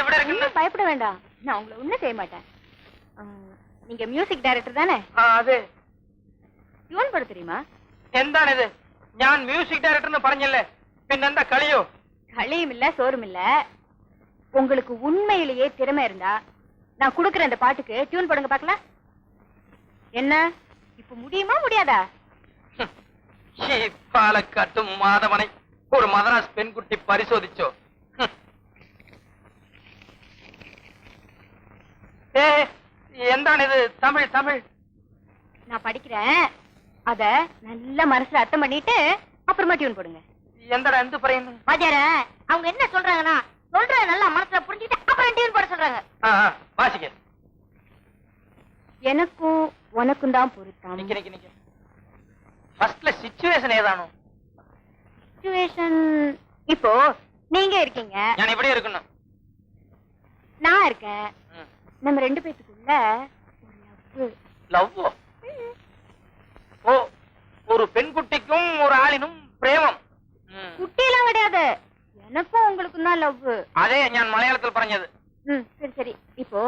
எப்படி இருக்கு? பயப்பட வேண்டாம், நான் உங்களை ஒண்ணும் செய்ய மாட்டேன். நீங்க மியூசிக் டைரக்டர் தானே? அது டியூன் போட தெரியுமா? എന്താണ് ഇത്? ഞാൻ മ്യൂസിക് ഡയറക്ടർ എന്ന് പറഞ്ഞല്ലേ, പിന്നെന്താ കളിയോ? களியும் இல்ல சோறும் இல்ல. உங்களுக்கு உண்மையிலேயே திறமை இருந்தா நான் குடுக்குற அந்த பாட்டுக்கு டியூன் போடுங்க பாக்கலாம். என்ன இப்ப முடியுமா முடியாதா? പാലക്കാട്ടും മാധവനെ ഒരു മദ്രാസ് പെൺകുട്ടി പരിശോധിച്ചോ? എന്താണിത്? തമിഴ് തമിഴ് நான் படிக்கிறேன், அத நல்ல மனசுல அர்த்தம் பண்ணிட்டு அப்புறமா டியூன் போடுங்க. எந்தடா எந்த பறையன்னு வாத்தியார அவங்க என்ன சொல்றாங்கன்னா, சொல்றத நல்லா மனசுல புரிஞ்சுட்டு அப்புறம் டியூன் போட சொல்றாங்க. வாசிக்க. எனக்கும் உனக்கும் தான் பொருத்தம். நிக்க நிக்க நிக்க. ஃபர்ஸ்ட்ல சிச்சுவேஷன் ஏதானோ? சிச்சுவேஷன் இப்போ நீங்க இருக்கீங்க, நான் இப்படியே இருக்கணும். நான் இருக்கேன், நம்ம ரெண்டு பேத்துக்குள்ள லவ். ஓ, ஒரு பெண்குட்டிக்கும் ஒரு ஆளினும் பிரேமம். குட்டியெல்லாம் கிடையாது, எனக்கும் உங்களுக்கும் தான் லவ். அதே நான் மலையாளத்தில் பறஞ்சது. சரி சரி, இப்போ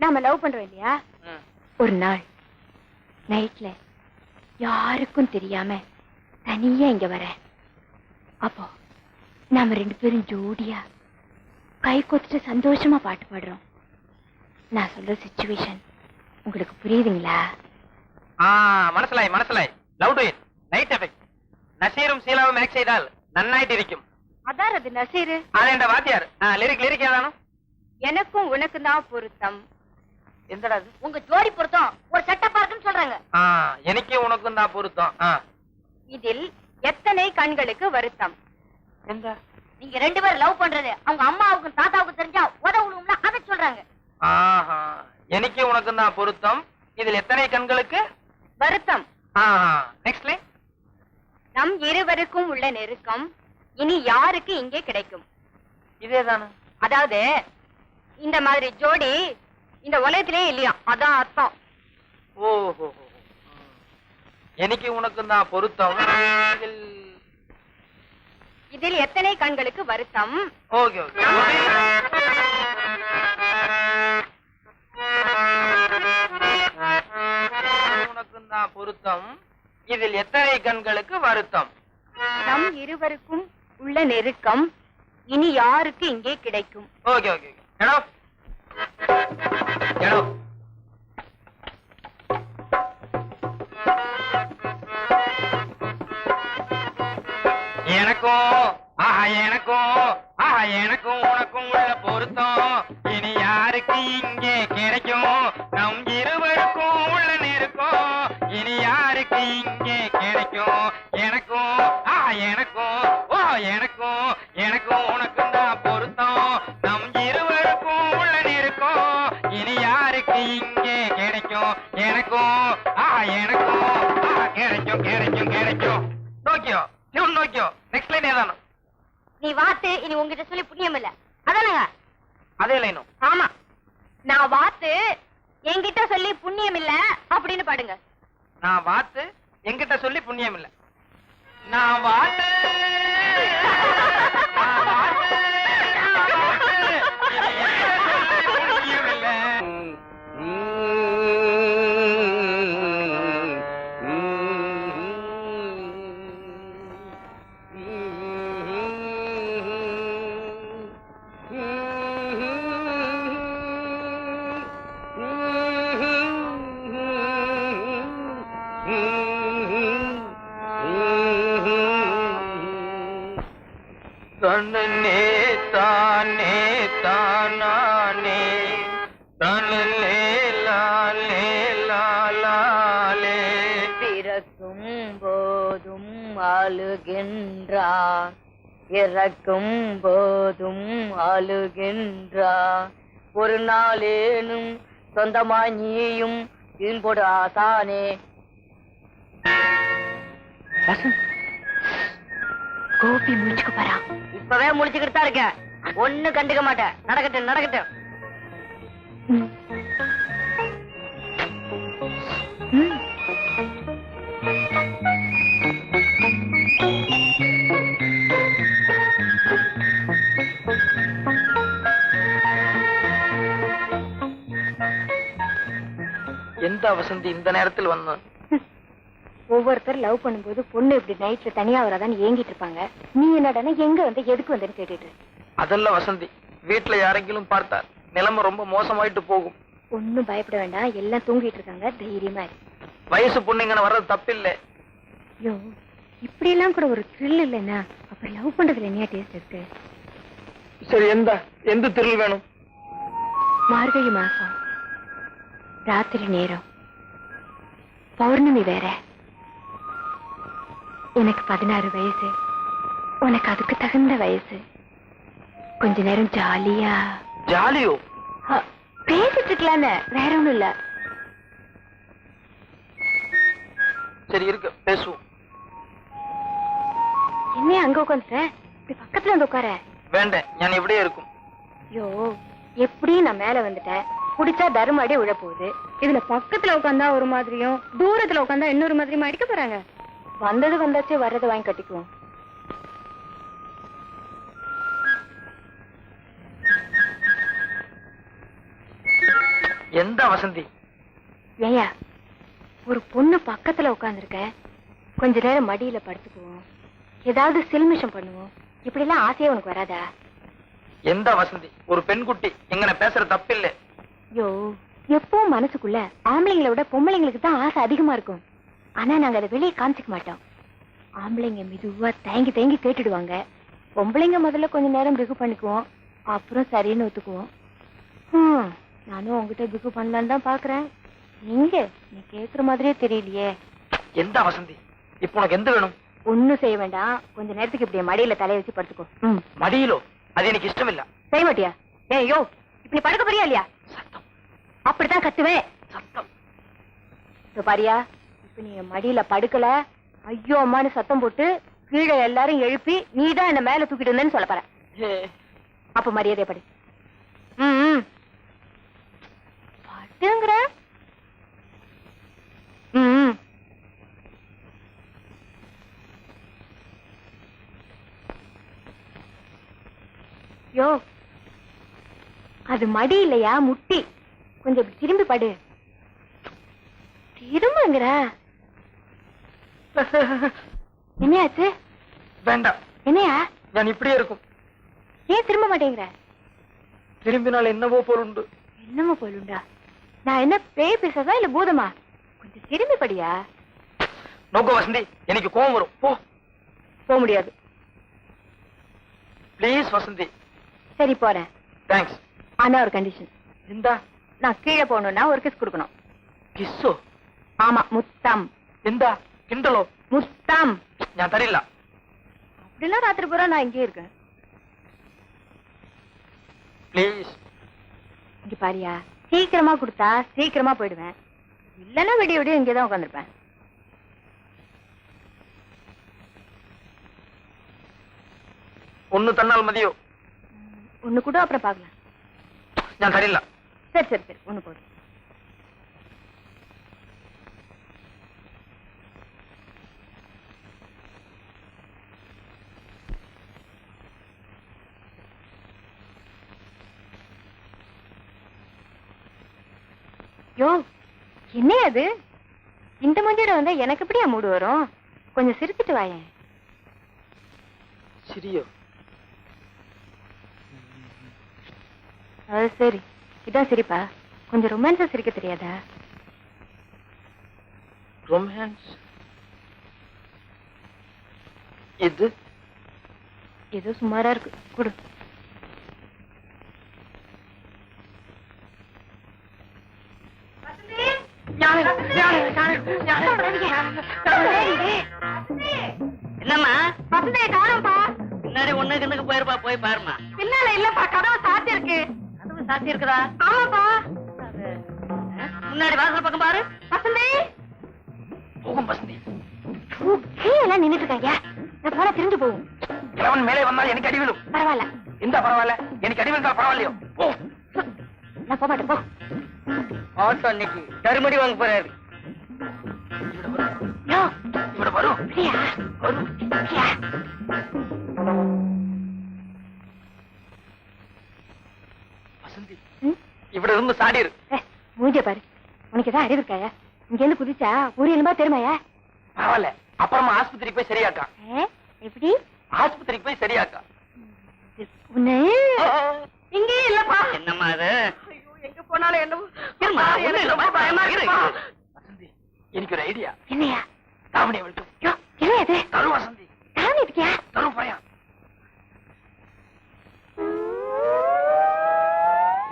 நாம லவ் பண்றோம் இல்லையா? ஒரு நாள் நைட்ல யாருக்கும் தெரியாம தனியா இங்க வர, அப்போ நாம ரெண்டு பேரும் ஜோடியா கை கொத்துட்டு சந்தோஷமா பாட்டு பாடுறோம். நான் சொல்ற சிச்சுவேஷன் உங்களுக்கு புரியுதுங்களா? മനസ്സിലായി മനസ്സിലായി. Love do it, night effect. നസീറും ശീലാവും ആക്ട് ചെയ്താൽ നന്നായിട്ടിരിക്കും. அதான் அது நசீரு. അതെന്റെ വാദ്യാർ. ലിറിക് ലിറിക് ഏതാണോ? எனக்கும் உனக்கு தான் பொருத்தம். എന്തടാ അത്? உங்க ஜோடி பொருத்தம் ஒரு செட்டப்பா இருக்குன்னு சொல்றாங்க. എനിക്ക് ഉണക്കും தான் பொருத்தம். இதில் எத்தனை கண்களுக்கு வருத்தம்? എന്താ? நீங்க ரெண்டு பேரும் லவ் பண்றது அவங்க அம்மாவுக்கும் தாத்தாவுக்கும் தெரிஞ்சா உதவும்ல, அத சொல்றாங்க. എനിക്ക് ഉണക്കും தான் பொருத்தம். இதில் எத்தனை கண்களுக்கு வருத்தம்? Next line. நம் இருவருக்கும் உள்ள நெருக்கம் இனி யாருக்கு இங்கே கிடைக்கும்? இதேதானே. அதாவது இந்த மாதிரி ஜோடி இந்த உலகத்திலே இல்லையா, அதான் அர்த்தம். ஓஹோ, எனக்கு உனக்கும் தான் பொருத்தம். இதில் எத்தனை கண்களுக்கு வருத்தம்? Okay okay. உனக்கும் தான் பொருத்தம். இதில் எத்தனை கண்களுக்கு வருத்தம்? நம் இருவருக்கும் உள்ள நெருக்கம் இனி யாருக்கு இங்கே கிடைக்கும்? Okay okay. எடோ எடோ. எனக்கும் உனக்கும் உள்ள பொருத்தம் இனி யாருக்கு இங்கே கிடைக்கும்? நம் இருவருக்கும் உள்ள நெருக்கம் இனி யாருக்கு இங்கே கிடைக்கும்? எனக்கும் எனக்கும் உனக்கும் தான் பொருத்தம். நம் இருவருக்கும் உள்ள நெருக்கம் இனி யாருக்கு இங்கே கிடைக்கும்? எனக்கும் கிடைக்கும். Nokia tune Nokia. Next line ஏதானோ? நீ வாத்து இனி உங்ககிட்ட சொல்லி புண்ணியம் இல்ல, அதானங்க? அதே லைனும். ஆமா, நான் வாத்து என்கிட்ட சொல்லி புண்ணியம் இல்ல அப்படின்னு பாடுங்க. நான் வாத்து என்கிட்ட சொல்லி புண்ணியம் இல்ல. நான் வாத்து தன்னே தானே தானானே தன்னே லாலே லாலே. பிறக்கும் போதும் அழுகின்றான், இறக்கும் போதும் அழுகின்றான். ஒரு நாளேனும் சொந்தமாய் நீயும் போடு ஆசானே. கோபி முடிச்சுக்க போறா. இப்பவே முடிச்சுக்கிட்டு தான் இருக்க, ஒண்ணு கண்டுக்க மாட்டேன். நடக்கட்டும் நடக்கட்டும். எந்த வசந்தி இந்த நேரத்தில் வந்தான்? ஒவ்வொருத்தர் லவ் பண்ணும்போது பொண்ணு இப்படி நைட்ல தனியா வராதான்னு ஏங்கிட்டு இருப்பாங்க. நீ என்னடானா எங்க வந்து எதுக்கு வந்தேன்னு கேட்டுட்டு. அதெல்லாம் வசந்தி, வீட்டுல யாரெങ്കിലും பார்த்தா நிலைமை ரொம்ப மோசமாயிட்டு போகும். ஒன்னும் பயப்பட வேண்டாம், எல்லாம் தூங்கிட்டு இருக்காங்க, தைரியமா இரு. வயசு பொண்ணுங்கன்னு வர்றது தப்பில்லை. ஐயோ, இப்படி எல்லாம் கூட ஒரு த்ரில் இல்லைன்னா அப்புறம் லவ் பண்றதுல என்ன டேஸ்ட் இருக்கு? சரி, எந்த த்ரில் வேணும்? மார்கழி மாசம், ராத்திரி நேரம், பௌர்ணமி வேற. எனக்கு 16 வயசு, உனக்கு அதுக்கு தகுந்த வயசு. கொஞ்ச நேரம் ஜாலியா ஜாலியோ பேசிட்டு இருக்கலான்னு, வேற ஒண்ணும் இல்ல. சரி இருக்கு, பேசுவோம். என்ன அங்க உட்காந்துட்ட? இப்படி பக்கத்துல வந்து உட்கார. வேண்டேன், நான் இப்படியே இருக்கும். ஐயோ, எப்படியும் நான் மேல வந்துட்டேன். குடிச்சா தருமாடி உழ போகுது. இதுல பக்கத்துல உட்காந்தா ஒரு மாதிரியும், தூரத்துல உட்காந்தா இன்னொரு மாதிரியும் அடிக்க போறாங்க. வந்தது வந்தாச்சு, வர்றது வாங்கி கட்டிக்குவோம். எந்த வசந்தி? ஏயா, ஒரு பொண்ணு பக்கத்துல உட்காந்துருக்க, கொஞ்ச நேரம் மடியில படுத்துக்குவோம், ஏதாவது சில்மிஷம் பண்ணுவோம். இப்படி எல்லாம் ஆசையா உனக்கு வராதா? எந்த வசந்தி? ஒரு பெண்குட்டி எங்கன பேசுற தப்பில்லை. ஐயோ, எப்பவும் மனசுக்குள்ள ஆம்பளைங்களை விட பொம்பளைங்களுக்கு தான் ஆசை அதிகமா இருக்கும். ஆனா நாங்க அதை வெளியே காமிச்சிக்க மாட்டோம். ஆம்பளைங்க மெதுவா தேங்கி தேங்கி கேட்டுடுவாங்க. பொம்பளைங்க முதல்ல கொஞ்ச நேரம் பிகு பண்ணிக்குவோம், அப்புறம் சரின்னு ஒத்துக்குவோம். நானும் உங்ககிட்ட பிகு பண்ணலான்னு தான் பாக்குறேன். நீங்க நீ கேக்குற மாதிரியே தெரியலையே. எந்த வசந்தி? இப்ப உனக்கு எந்த வேணும்? ஒண்ணும் செய்ய வேண்டாம், கொஞ்ச நேரத்துக்கு இப்படியே மடியில தலைய வச்சு படுத்துக்கோ. மடியிலோ? அது எனக்கு இஷ்டம் இல்ல. செய்ய மாட்டியா? ஏய்யோ, இப்ப நீ படுக்க போறியா இல்லையா? சத்தம். அப்படித்தான் கத்துவேன். சத்தம். பாரியா, இப்ப நீ மடியில படுக்கல, ஐயோ அம்மானு சத்தம் போட்டு கீழே எல்லாரும் எழுப்பி நீதான் என்ன மேல தூக்கிட்டு வந்தேன்னு சொல்ல போற. அப்ப மரியாதை படி. படுங்கிற. யோ, அது மடி இல்லையா, முட்டி. கொஞ்சம் இப்படி திரும்பி படு. திரும்புங்கிற. என்னையாச்சு? வேண்டாம். என்னையா? நான் இப்படியே இருக்கும். ஏன் திரும்ப மாட்டேங்கிற? திரும்பினால் என்னவோ போலுண்டு. என்னமோ போலுண்டா? நான் என்ன பேய் பேசதா இல்ல பூதமா? கொஞ்சம் திரும்பி படியா. நோக்கோ வசந்தி, எனக்கு கோவம் வரும். போக முடியாது. பிளீஸ் வசந்தி. சரி போறேன். தேங்க்ஸ். ஆனா ஒரு கண்டிஷன். இந்த நான் கீழே போகணும்னா ஒரு கிஸ் கொடுக்கணும். கிஸ்ஸோ? ஆமா, முத்தம். இந்த கிண்டலோ? முத்தம். நான் தரல. அப்படிலாம் ராத்திரி பூரா நான் இங்கே இருக்கேன். பிளீஸ். இங்க பாரியா, சீக்கிரமா கொடுத்தா சீக்கிரமா போயிடுவேன். இல்லன்னா விடிய விடிய இங்கேதான் உட்காந்துருப்பேன். ஒண்ணு தன்னால் மதியோ? ஒண்ணு கூட அப்புறம் பாக்கலாம். நான் தரல. சரி சரி சரி, ஒண்ணு போதும். யோ, என்ன அது? இந்த மஞ்சள் வந்தா எனக்கு எப்படியா மூடு வரும்? கொஞ்சம் சிரிச்சிட்டு வாயேன். சிரியோ? அது சரி, இதான் சிரிப்பா? கொஞ்சம் ரொமான்ஸா சிரிக்க தெரியாதா? ரொமான்ஸ்? இது ஏதோ சுமாரா இருக்கு, கொடு. என்னம்மா? வசந்தைய காணோம்பா. பின்னாடி ஒண்ணு கிண்ணுக்கு போயிருப்பா, போய் பாருமா. பின்னால இல்லப்பா, கதவு சாத்தி இருக்கு. கதவு சாத்தி இருக்குதா? ஆமாப்பா. முன்னாடி வாசல் பக்கம் பாரு. வசந்தி போகும் வசந்தி. எல்லாம் நின்னுட்டு இருக்காங்க. நான் போனா திரும்பி போகும். கிழவன் மேலே வந்தால் எனக்கு அடி விழும். பரவாயில்ல. இந்த பரவாயில்ல, எனக்கு அடி விழுந்தால் பரவாயில்லையோ? போ. நான் போக மாட்டேன், போ. ஆட்டோ அன்னைக்கு தருமடி வாங்க போறாரு. யோ, இவட வரும். அப்படியா? வரும். அப்படியா? வசந்தி, ம்? இவட இருந்து சாடிரு. மூஞ்ச பாரு. உனக்கு ஏதாவது அறிவு இருக்காயா? இங்க இருந்து குதிச்சா ஒரு எலும்பா தெரியுமாயா? பரவாயில்ல, அப்புறமா ஆஸ்பத்திரிக்கு போய் சரியாக்கா. எப்படி? ஆஸ்பத்திரிக்கு போய் சரியாக்கா. உன்னை இங்கே இல்லப்பா. என்னம்மா அது? ஐயோ, எங்க போனாலும் என்னமோ இருமா, ஒண்ணும் இல்லம்மா, பயமா இருக்குப்பா. வசந்தி, எனக்கு ஒரு ஐடியா. என்னையா? தாவணியை விட்டு என்ன அது? தரு வசந்தி, தாவணி இருக்கியா? தரு பையன்.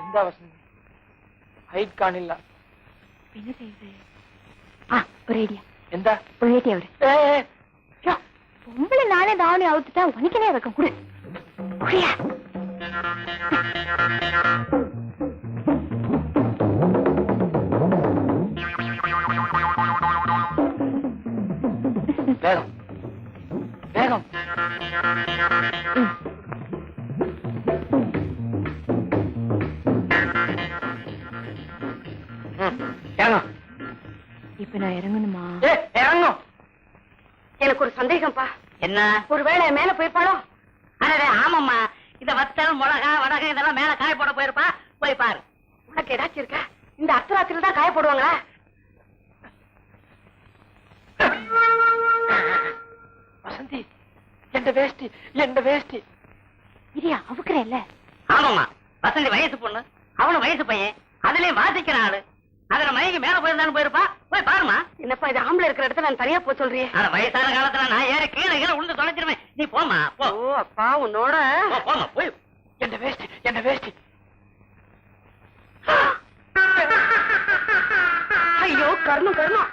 எந்த வசந்தி? ஹைட் காணில்ல. என்ன செய்யுது? ஒரு ஐடியா. எந்த? ஒரு ஐடியா ஒரு பொம்பளை நானே தாவணி அவுத்துட்டா உனக்கே வைக்க கொடு. குடியா? வேகம் வேகம். இறங்கும். இப்ப நான் இறங்கணுமா? இறங்கும். எனக்கு ஒரு சந்தேகம்ப்பா. என்ன? ஒருவேளை மேல போயிருப்பாளோ? அடடே, ஆமாம்மா. இந்த வத்தல், மிளகா, வடகை இதெல்லாம் மேல காய போட போயிருப்பா. போய் பாரு. உனக்கு ஏதாச்சும் இருக்கா? இந்த அர்த்தராத்திரில தான் காய போடுவாங்களா? வசந்தி, எந்த வேஷ்டி, எந்த வேஷ்டி. இரியா அவுக்குறேன் இல்ல? ஆமாம்மா, வசந்தி வயசு பொண்ணு, அவனும் வயசு பையன், அதுலயும் வாசிக்கிற ஆளு. அதுல மயங்கி மேல போயிருந்தாலும் போயிருப்பா. போய் பாருமா. என்னப்பா இது ஆம்பளை இருக்கிற இடத்துல நான் தனியா போக சொல்றியே? அட, வயசான காலத்துல நான் ஏற கீழே கீழே உளுந்து தொலைச்சிருவேன். நீ போமா போ. ஓ அப்பா, உன்னோட போமா போய். எந்த வேஷ்டி, எந்த வேஷ்டி. ஐயோ, கர்மம் கர்மம்.